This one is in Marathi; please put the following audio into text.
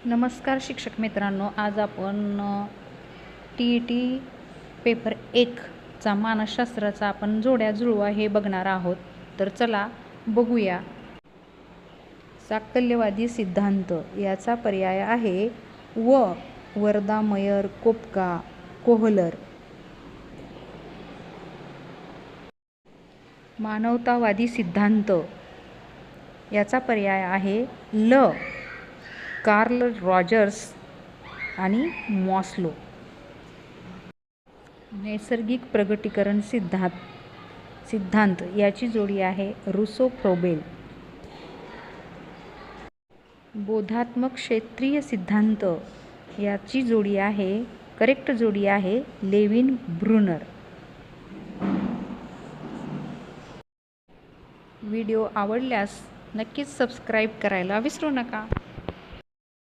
नमस्कार शिक्षक मित्रांनो, आज आपण TET पेपर 1चा मानसशास्त्राचा आपण जोड्या जुळवा हे बघणार आहोत. तर चला बघूया. साकल्यवादी सिद्धांत याचा पर्याय आहे वर्दा, मयर, कोपका, कोहलर. मानवतावादी सिद्धांत याचा पर्याय आहे कार्ल रॉजर्स आणि मॉस्लो. नैसर्गिक प्रगटीकरण सिद्धांत याची जोडी आहे रुसो फ्रोबेल. बोधात्मक क्षेत्रीय सिद्धांत याची जोडी आहे करेक्ट जोडी आहे लेविन ब्रुनर. व्हिडिओ आवडल्यास नक्कीच सबस्क्राईब करायला विसरू नका.